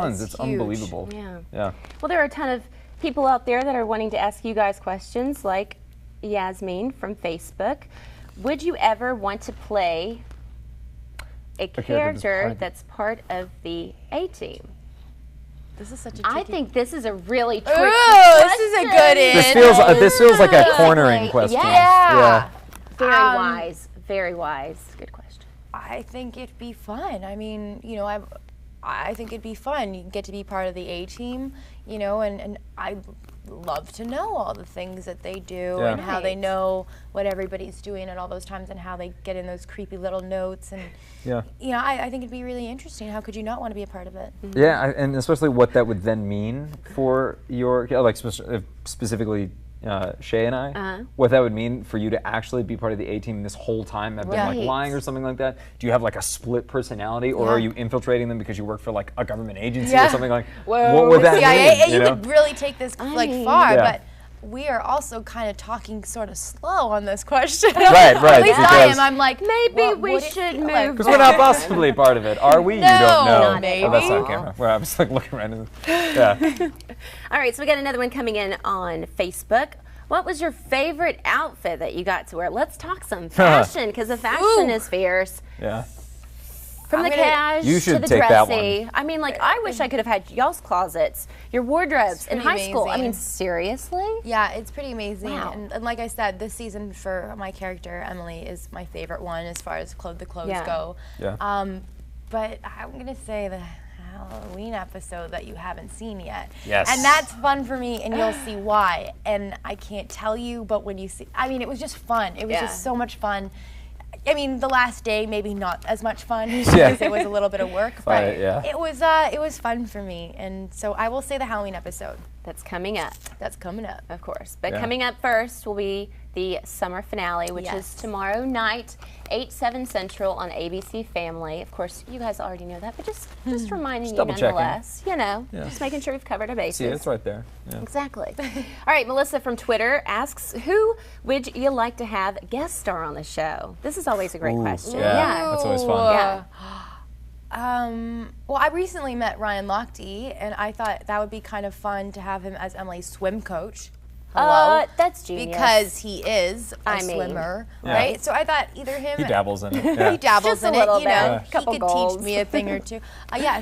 tons. It's unbelievable. Yeah. Well, there are a ton of people out there that are wanting to ask you guys questions, like Yasmin from Facebook. Would you ever want to play a character that's part of the A-Team? This is such a tricky... I think this is a really tricky question. This is a good This feels like a cornering question. Yeah. Very wise. Very wise. Good question. I think it'd be fun. I mean, you know, I think it'd be fun. You get to be part of the A-Team, you know, and I love to know all the things that they do and how they know what everybody's doing at all those times and how they get in those creepy little notes and you know, I think it'd be really interesting. How could you not want to be a part of it? Yeah, and especially what that would then mean for your, like specifically Shay and I, what that would mean for you to actually be part of the A-Team this whole time. I've been like lying or something like that. Do you have like a split personality, or are you infiltrating them because you work for like a government agency or something like? What would that mean? You could really take this like far, but we are also kind of talking sort of slow on this question. Right. At least I am. I'm like, maybe we should move. Because we're not possibly part of it, are we? No, you don't know. maybe. Oh, that's not camera. Where I was like looking right in the, All right, so we got another one coming in on Facebook. What was your favorite outfit that you got to wear? Let's talk some fashion, because the fashion is fierce. Yeah. From the cash to the dressy. I mean, like, I wish I could have had y'all's closets, your wardrobes in high school. I mean, seriously? Yeah, it's pretty amazing. Wow. And like I said, this season for my character, Emily, is my favorite one as far as the clothes go. Yeah. But I'm going to say the Halloween episode that you haven't seen yet. Yes. And that's fun for me, and you'll see why. And I can't tell you, but when you see, I mean, it was just fun. It was just so much fun. I mean, the last day maybe not as much fun because it was a little bit of work, but it was fun for me. And so I will say the Halloween episode. That's coming up. That's coming up, of course. But coming up first will be the summer finale, which is tomorrow night, 8/7 Central on ABC Family. Of course, you guys already know that, but just reminding you nonetheless. You know, just making sure we've covered our bases. See, it's right there. Yeah. Exactly. All right, Melissa from Twitter asks, who would you like to have guest star on the show? This is always a great question. Yeah, that's always fun. Yeah. Well, I recently met Ryan Lochte, and I thought that would be kind of fun to have him as Emily's swim coach. That's genius. Because he is a swimmer, right? So I thought either him... He dabbles in it. He dabbles in it, you know. He couple could goals. teach me a thing or two.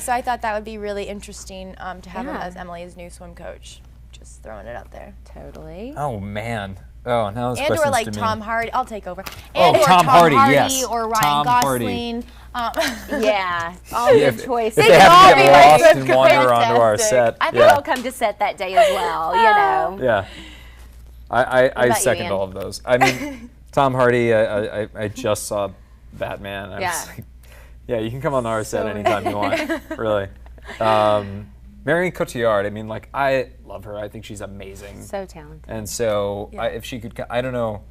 So I thought that would be really interesting to have him as Emily's new swim coach. Just throwing it out there. Totally. Oh, man. Oh, now this and or like to Tom me. Hardy. I'll take over. And or Tom Hardy, yes. Or Ryan Tom Gosling. Yeah, all good choices. If they have to get lost and wander onto our set. I think I'll come to set that day as well, you know. Yeah. I second all of those. I mean, Tom Hardy, I just saw Batman. I was like, yeah, you can come on our set anytime you want, really. Marion Cotillard, I mean, like, I love her. I think she's amazing. So talented. And so, if she could, I don't know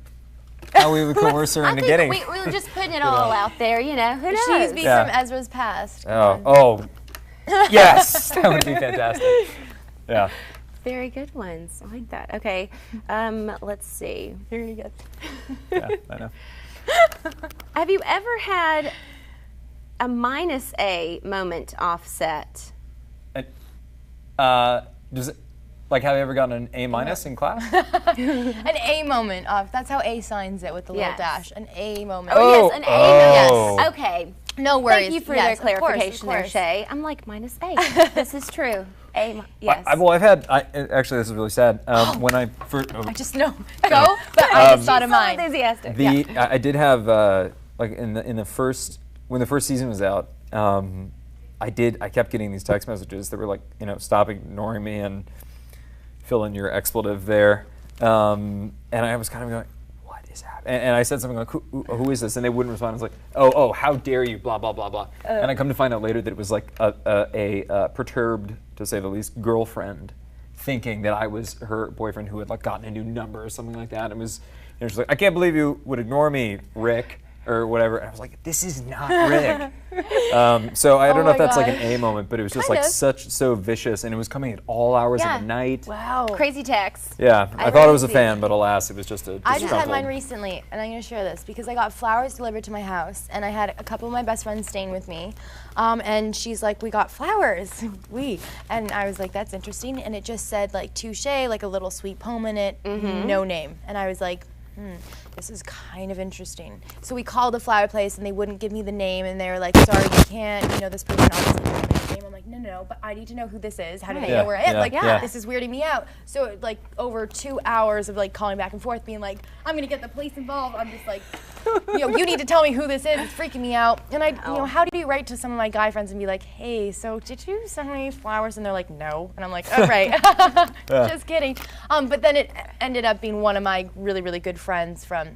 how we would coerce her into getting. We're just putting it all out there, you know. Who knows? She's be from Ezra's past. Oh, yes, that would be fantastic. Yeah. Very good ones. I like that. Okay, let's see. Here you go. Yeah, I know. Have you ever had a -A moment offset? Does it, like, have you ever gotten an A- in class? An A moment off. That's how A signs it with the little dash. An A moment. Oh, yes, an A moment. Yes. Okay. No worries. Thank you for the clarification there, Shay. I'm like, -A. This is true. Yes. Well, I've had, actually, this is really sad. When I first... I just know. Go, but I just thought of mine. So enthusiastic. I did have, like, in the first, when the first season was out, I kept getting these text messages that were like, you know, stop ignoring me and fill in your expletive there. And I was kind of going, what is happening? And I said something like, who is this? And they wouldn't respond. I was like, oh, how dare you, blah, blah, blah, blah. And I come to find out later that it was like a perturbed, to say the least, girlfriend thinking that I was her boyfriend who had like gotten a new number or something like that. It was, you know, she's like, I can't believe you would ignore me, Rick. or whatever. And I was like, this is not Rick. So I don't know if that's like an A moment, but it was just like so vicious, and it was coming at all hours of the night. Wow. Crazy text. Yeah, I thought I was a fan, but alas, it was just a I just had mine recently, and I'm going to share this because I got flowers delivered to my house, and I had a couple of my best friends staying with me, and she's like, we got flowers, and I was like, that's interesting, and it just said like to Shay, like a little sweet poem in it, no name, and I was like, this is kind of interesting. So we called the flower place and they wouldn't give me the name, and they were like, sorry, we can't, you know, this person obviously doesn't know the name. I'm like, no, but I need to know who this is. How do they know where I am? This is weirding me out. So like over 2 hours of like calling back and forth, being like, I'm gonna get the police involved. I'm just like, you know, you need to tell me who this is. It's freaking me out. And I, you know, how do you write to some of my guy friends and be like, hey, so did you send me flowers? And they're like, no. And I'm like, oh, right. Just kidding. But then it ended up being one of my really, really good friends from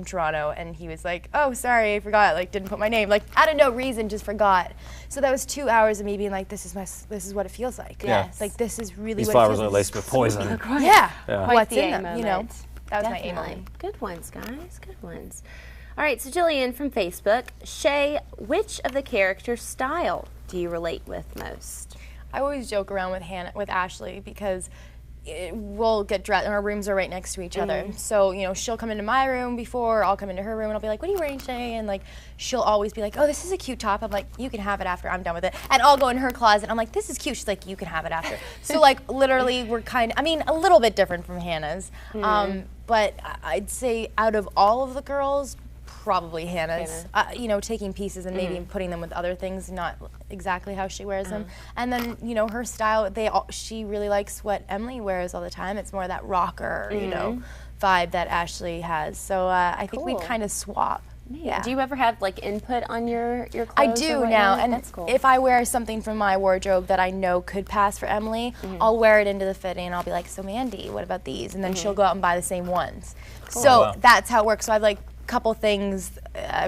Toronto, and he was like, oh, sorry, I forgot, like didn't put my name, like out of no reason, just forgot. So that was 2 hours of me being like, this is what it feels like. Yes. Like this is really These what flowers it feels are laced with poison. Yeah. What's in them, you know? That was my A Definitely. moment. Good ones, guys. Good ones. All right, so Jillian from Facebook. Shay, which of the characters' style do you relate with most? I always joke around with Ashley because we'll get dressed and our rooms are right next to each other. So, you know, she'll come into my room before, I'll come into her room, and I'll be like, what are you wearing, Shay? And like, she'll always be like, oh, this is a cute top. I'm like, you can have it after, I'm done with it. And I'll go in her closet, I'm like, this is cute. She's like, you can have it after. So like, literally, we're I mean, a little bit different from Hannah's. But I'd say out of all of the girls, probably Hannah's. You know, taking pieces and maybe putting them with other things, not exactly how she wears them. And then, you know, her style, she really likes what Emily wears all the time. It's more that rocker, you know, vibe that Ashley has. So I think we kind of swap. Yeah. Do you ever have like input on your clothes? I do now, and that's cool. if I wear something from my wardrobe that I know could pass for Emily, I'll wear it into the fitting, and I'll be like, so Mandy, what about these? And then she'll go out and buy the same ones. Cool. So that's how it works. So I've like couple things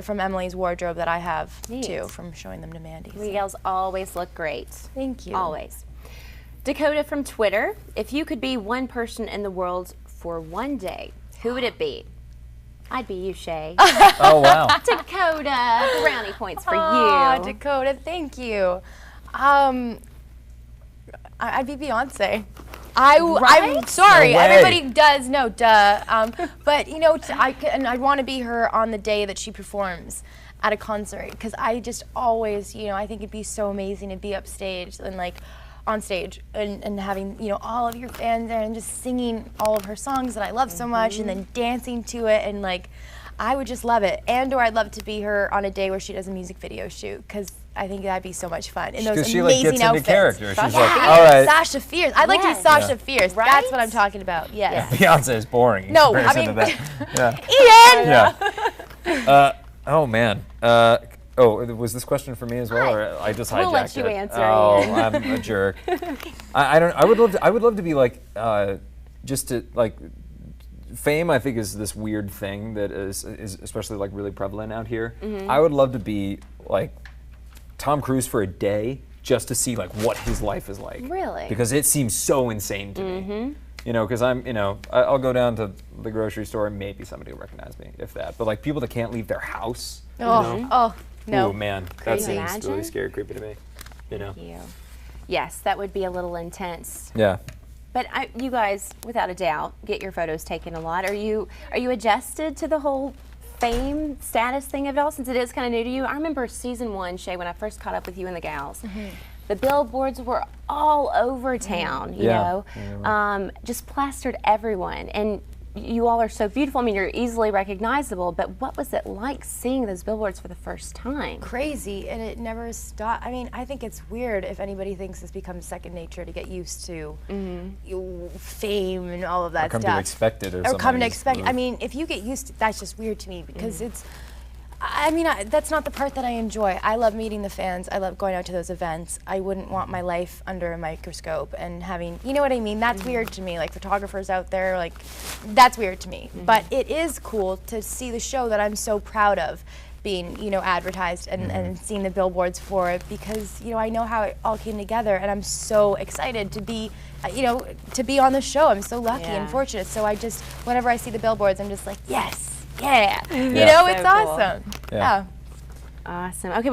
from Emily's wardrobe that I have too, from showing them to Mandy. You gals always look great. Thank you. Always. Dakota from Twitter, if you could be one person in the world for one day, who would it be? I'd be you, Shay. Oh, wow. Dakota, brownie points for you. Dakota, thank you. I'd be Beyonce. I'm sorry, No way. everybody does know, duh. But you know, I want to be her on the day that she performs at a concert, because I just always, you know, I think it'd be so amazing to be upstage and like on stage and having, you know, all of your fans there and just singing all of her songs that I love so much, and then dancing to it, and like, I would just love it. And or I'd love to be her on a day where she does a music video shoot, because I think that'd be so much fun. In those amazing she like gets outfits. into character. She's like, Yeah. all right. Sasha Fierce. I'd like to be Sasha Fierce. Right? That's what I'm talking about. Yes. Beyonce is boring. in No, I comparison mean, to that. Ian! Yeah. Oh man. Was this question for me as well, or I just hijacked We'll let you it? answer, Oh, Ian. I'm a jerk. I would love to be like just to like. Fame, I think, is this weird thing that is especially like really prevalent out here. I would love to be like Tom Cruise for a day, just to see like what his life is like. Really? Because it seems so insane to me. You know, because I'll go down to the grocery store and maybe somebody will recognize me, if that. But like people that can't leave their house. Oh, no. Ooh, man, that Crazy. seems Imagine? really scary, creepy to me. You know. Yes, that would be a little intense. Yeah. But you guys, without a doubt, get your photos taken a lot. Are you adjusted to the whole fame status thing of it all, since it is kind of new to you? I remember season 1, Shay, when I first caught up with you and the gals. The billboards were all over town, you know, just plastered everyone. And you all are so beautiful. I mean, you're easily recognizable, but what was it like seeing those billboards for the first time? Crazy, and it never stopped. I mean, I think it's weird if anybody thinks this becomes second nature to get used to fame and all of that Or come stuff. to expect it, or come to something. expect. I mean, if you get used to, that's just weird to me, because it's. I mean, that's not the part that I enjoy. I love meeting the fans. I love going out to those events. I wouldn't want my life under a microscope and having, you know what I mean? That's weird to me. Like photographers out there, like, that's weird to me. But it is cool to see the show that I'm so proud of being, you know, advertised and seeing the billboards for it, because, you know, I know how it all came together, and I'm so excited to be, you know, to be on the show. I'm so lucky and fortunate. So I just, whenever I see the billboards, I'm just like, yes. yeah. You Yeah. know, So it's cool. awesome. Yeah. Yeah. Awesome. Okay.